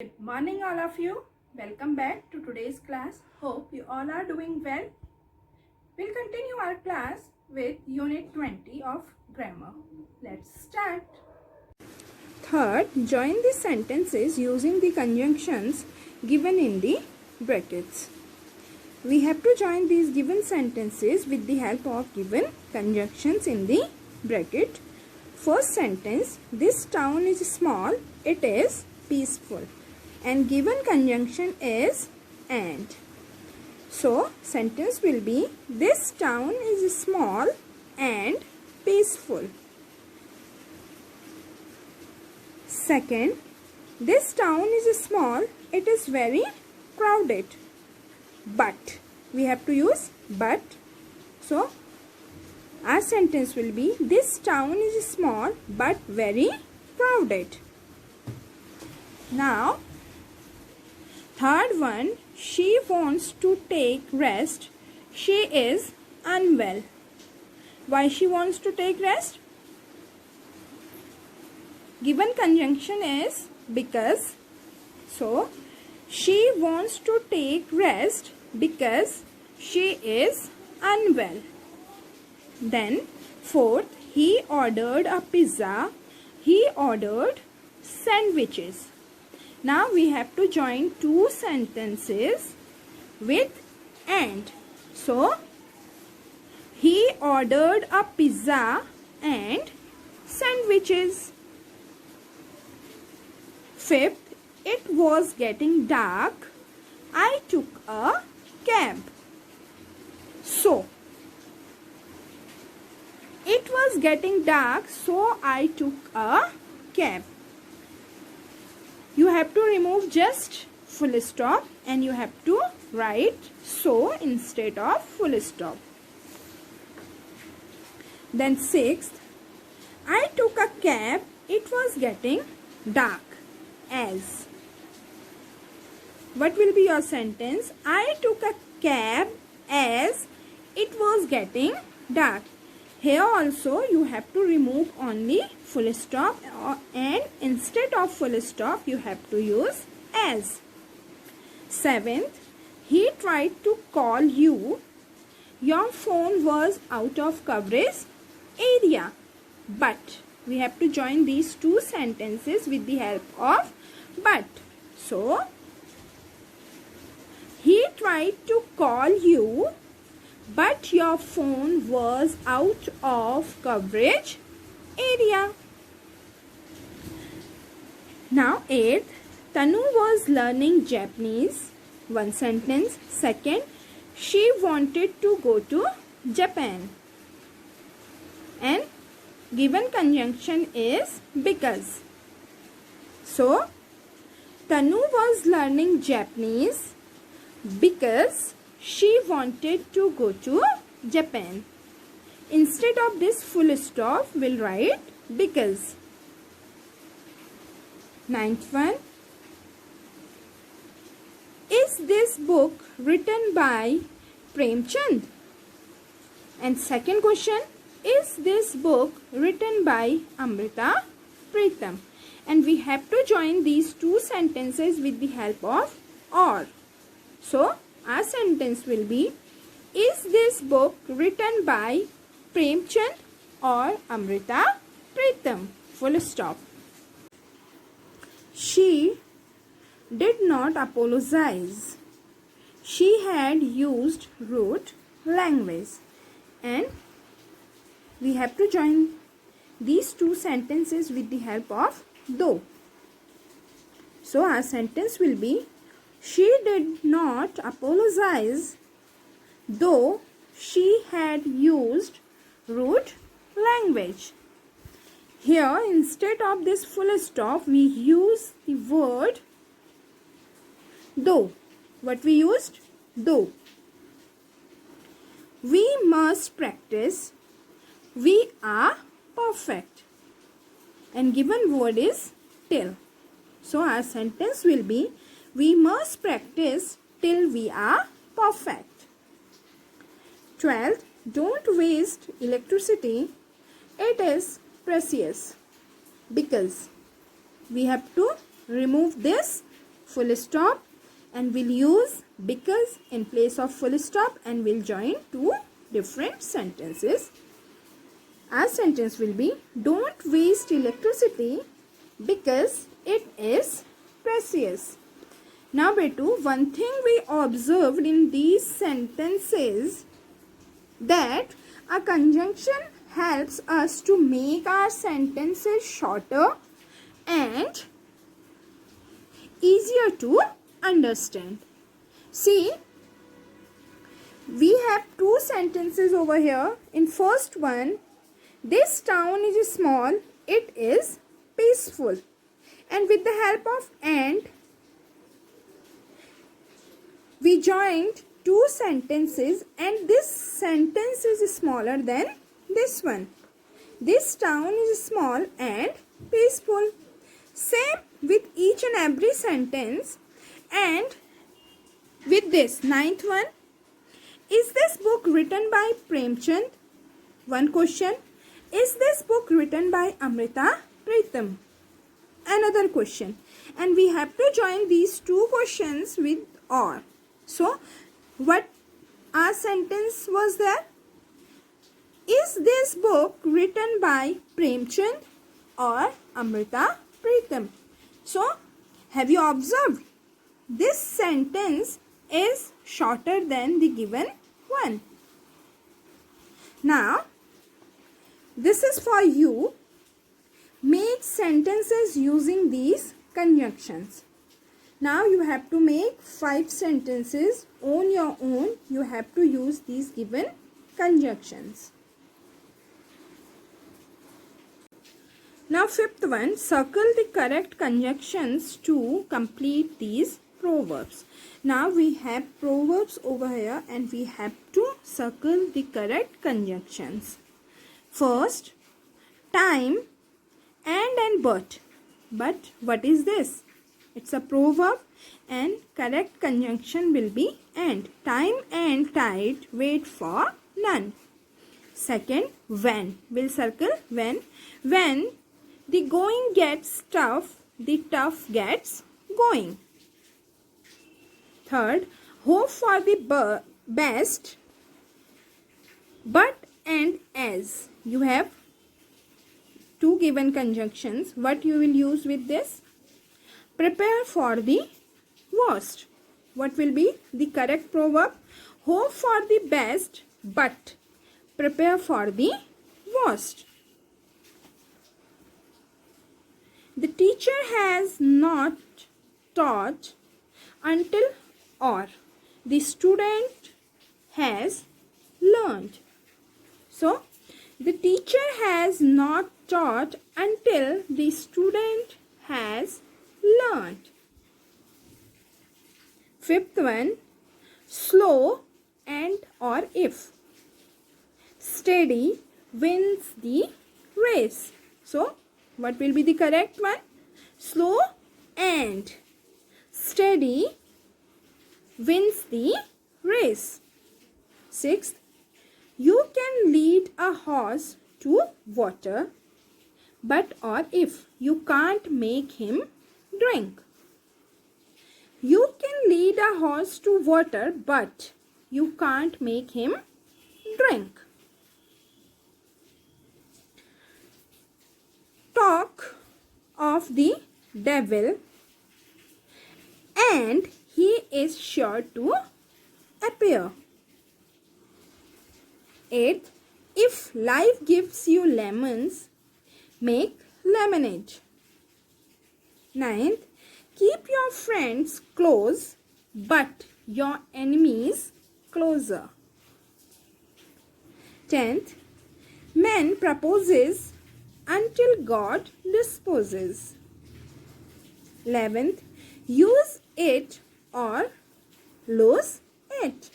Good morning all of you. Welcome back to today's class. Hope you all are doing well. We'll continue our class with unit 20 of grammar. Let's start. Third, join the sentences using the conjunctions given in the brackets. We have to join these given sentences with the help of given conjunctions in the bracket. First sentence, this town is small, it is peaceful. And given conjunction is and. So, sentence will be, this town is small and peaceful. Second, this town is small, it is very crowded. But, we have to use but. So, our sentence will be, this town is small but very crowded. Now, third one, she wants to take rest. She is unwell. Why she wants to take rest? Given conjunction is because. So, she wants to take rest because she is unwell. Then, fourth, he ordered a pizza. He ordered sandwiches. Now we have to join two sentences with and. So, he ordered a pizza and sandwiches. Fifth, it was getting dark. I took a cab. So, it was getting dark, so I took a cab. You have to remove just full stop and you have to write so instead of full stop. Then sixth, I took a cab, it was getting dark as. What will be your sentence? I took a cab as it was getting dark. Here also you have to remove only full stop and instead of full stop you have to use as. Seventh, he tried to call you. Your phone was out of coverage area. But we have to join these two sentences with the help of but. So, he tried to call you, but your phone was out of coverage area. Now, eighth, Tanu was learning Japanese. One sentence. Second, she wanted to go to Japan. And given conjunction is because. So, Tanu was learning Japanese because she wanted to go to Japan. Instead of this full stop, we'll write because. Ninth one. Is this book written by Premchand? And second question. Is this book written by Amrita Pritam? And we have to join these two sentences with the help of or. So, our sentence will be, is this book written by Premchand or Amrita Pritam? Full stop. She did not apologize. She had used rude language. And we have to join these two sentences with the help of though. So, our sentence will be, she did not apologize though she had used rude language. Here, instead of this full stop, we use the word though. What we used? Though. We must practice. We are perfect. And given word is till. So, our sentence will be, we must practice till we are perfect. 12th, don't waste electricity. It is precious. Because we have to remove this full stop and we'll use because in place of full stop and we'll join two different sentences. Our sentence will be, don't waste electricity because it is precious. Now Betu, one thing we observed in these sentences that a conjunction helps us to make our sentences shorter and easier to understand. See, we have two sentences over here. In first one, this town is small, it is peaceful. And with the help of and, we joined two sentences and this sentence is smaller than this one. This town is small and peaceful. Same with each and every sentence. And with this ninth one, is this book written by Premchand? One question. Is this book written by Amrita Pritam? Another question. And we have to join these two questions with or. So, what our sentence was there? Is this book written by Premchand or Amrita Pritam? So, have you observed? This sentence is shorter than the given one. Now, this is for you. Make sentences using these conjunctions. Now you have to make 5 sentences on your own. You have to use these given conjunctions. Now fifth one, circle the correct conjunctions to complete these proverbs. Now we have proverbs over here and we have to circle the correct conjunctions. First, time, and but. But what is this? It's a proverb and correct conjunction will be and. Time and tide wait for none. Second, when. We'll circle when. When the going gets tough, the tough gets going. Third, hope for the best, but and as. You have two given conjunctions. What you will use with this? Prepare for the worst. What will be the correct proverb? Hope for the best, but prepare for the worst. The teacher has not taught until or the student has learned. So, the teacher has not taught until the student has learned. Fifth one, slow and or if. Steady wins the race. So, what will be the correct one? Slow and steady wins the race. Sixth, you can lead a horse to water, but or if you can't make him drink. You can lead a horse to water, but you can't make him drink. Talk of the devil, and he is sure to appear. 8th, if life gives you lemons, make lemonade. 9th, keep your friends close, but your enemies closer. 10th, man proposes until God disposes. 11th, use it or lose it.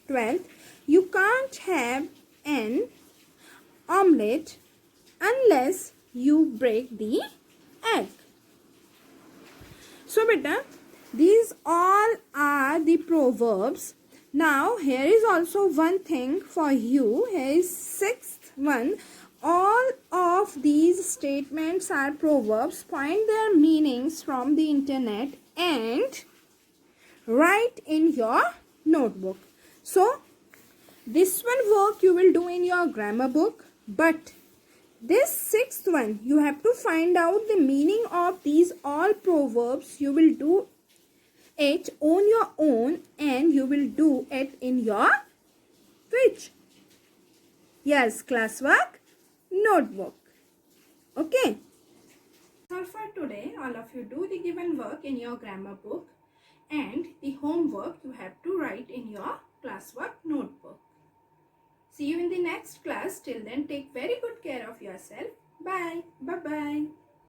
12th, you can't have an omelette unless you break the egg. So beta, these all are the proverbs. Now here is also one thing for you. Here is 6th one all of these statements are proverbs. Find their meanings from the internet and write in your notebook. So this one work you will do in your grammar book, but this sixth one you have to find out the meaning of these all proverbs. You will do it on your own and you will do it in your which? Yes, classwork notebook. Okay. So for today, all of you do the given work in your grammar book and the homework you have to write in your classwork notebook. See you in the next class. Till then, take very good care of yourself. Bye. Bye-bye.